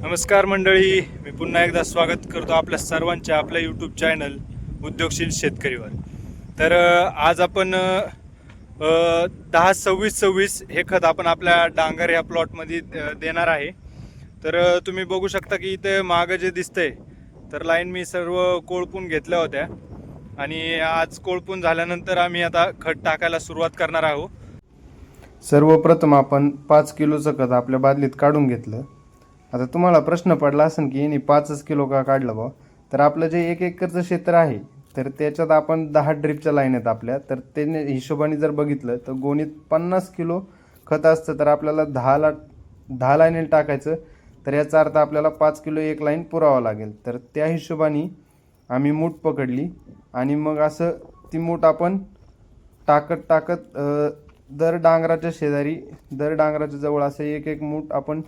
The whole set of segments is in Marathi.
नमस्कार मंडळी, मी पुन्हा एकदा स्वागत करतो आपल्या सर्वांच्या आपल्या यूट्यूब चॅनल उद्योगशील शेतकरीवर. तर आज आपण 10-26-26 हे खत आपण आपल्या डांगर या प्लॉटमध्ये देणार आहे. तर तुम्ही बघू शकता की इथे मागं जे दिसतंय तर लाईन मी सर्व कोळपून घेतल्या होत्या आणि आज कोळपून झाल्यानंतर आम्ही आता खत टाकायला सुरुवात करणार आहोत. सर्वप्रथम आपण 5 किलोचं खत आपल्या बादलीत काढून घेतलं. आता तुम्हाला प्रश्न पडला असेल की यांनी 5 किलो का काढलं बा. तर आपलं जे 1 एकरचं क्षेत्र आहे तर त्याच्यात आपण 10 ड्रिपच्या लाईन आहेत आपल्या. तर त्याने हिशोबाने जर बघितलं तर गोणीत 50 किलो खत असतं तर आपल्याला 10 लाईन टाकायचं. तर याचा अर्थ आपल्याला 5 किलो एक लाईन पुरावा लागेल. तर त्या हिशोबाने आम्ही मूठ पकडली आणि मग असं ती मूठ आपण टाकत दर डांगराच्या शेजारी दर डांगराच्या जवळ असं एक मूठ आपण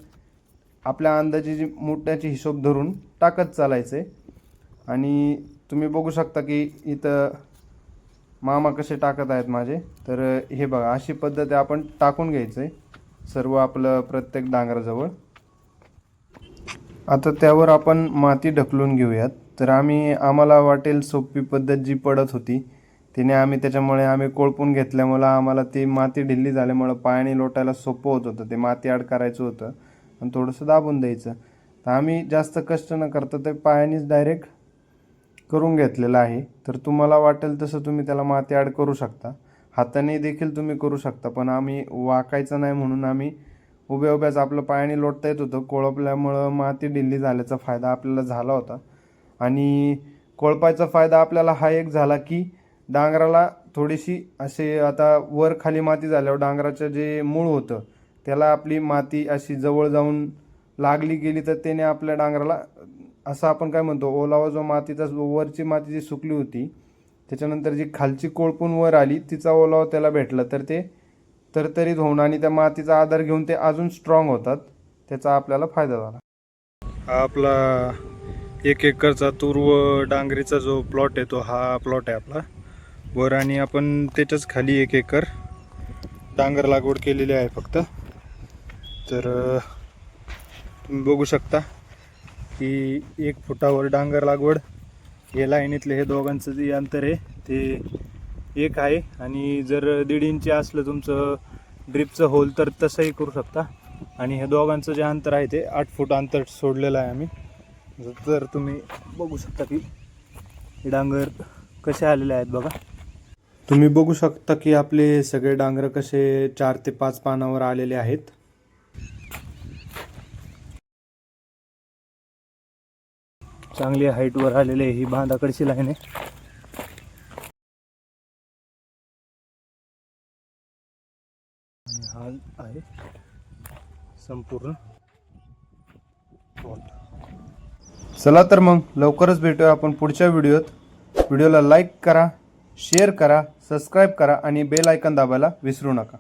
आपल्या अंदाजे जी मूठ्याची हिशोब धरून टाकत चालायचे. आणि तुम्ही बघू शकता की इथं मामा कसे टाकत आहेत माझे. तर हे बघा, अशी पद्धत आपण टाकून घ्यायचं आहे सर्व आपलं प्रत्येक डांगराजवळ. आता त्यावर आपण माती ढकलून घेऊयात. तर आम्हाला वाटेल सोपी पद्धत जी पडत होती तिने त्याच्यामुळे आम्ही कोळपून घेतल्यामुळं आम्हाला ती माती ढिल्ली झाल्यामुळं पायाने लोटायला सोपं होत होतं. ते माती आड करायचं होतं आणि थोडंसं दाबून द्यायचं. तर आम्ही जास्त कष्ट न करता ते पायानेच डायरेक्ट करून घेतलेलं आहे. तर तुम्हाला वाटेल तसं तुम्ही त्याला माती आड करू शकता, हाताने देखील तुम्ही करू शकता. पण आम्ही वाकायचं नाही म्हणून आम्ही उभ्याच आपलं पायाने लोटता येत होतं. कोळपल्यामुळं माती ढिल्ली झाल्याचा फायदा आपल्याला झाला होता. आणि कोळपायचा फायदा आपल्याला हा एक झाला की डांगराला थोडीशी असे आता वर खाली माती झाल्यावर डांगराचं जे मूळ होतं त्याला आपली माती अशी जवळ जाऊन लागली गेली तर त्याने आपल्या डांगराला असं आपण काय म्हणतो ओलावा जो मातीचा वरची माती जी सुकली होती त्याच्यानंतर जी खालची कोळपून वर आली तिचा ओलावा त्याला भेटला तर ते तरतरीत होऊन आणि त्या मातीचा आधार घेऊन ते अजून स्ट्रॉंग होतात. त्याचा आपल्याला फायदा झाला. हा आपला 1 एकरचा तूर व डांगरीचा जो प्लॉट आहे तो हा प्लॉट आहे आपला वर. आणि आपण त्याच्याच खाली 1 एकर डांगर लागवड केलेली आहे फक्त. तर तुम्ही बघू शकता की 1 फुटावर डांगर लागवड. हे लाईनीतले हे दोघांचं जे अंतर आहे ते 1 आहे. आणि जर 1.5 इंची असलं तुमचं ड्रिपचं होल तर तसंही करू शकता. आणि हे दोघांचं जे अंतर आहे ते 8 फूट अंतर सोडलेलं आहे आम्ही. तर तुम्ही बघू शकता की हे डांगर कसे आलेले आहेत बघा. तुम्ही बघू शकता की आपले सगळे डांगर कसे 4 ते 5 पानावर आलेले आहेत. चांगली हाईटवर आलेले ही बांधाकडची लाईन आहे. आणि हा आहे संपूर्ण प्लॉट. चला तर मग लवकरच भेटूया आपण पुढच्या व्हिडिओत. व्हिडिओला लाईक करा, शेअर करा, सबस्क्राईब करा आणि बेल आयकॉन दाबायला विसरू नका.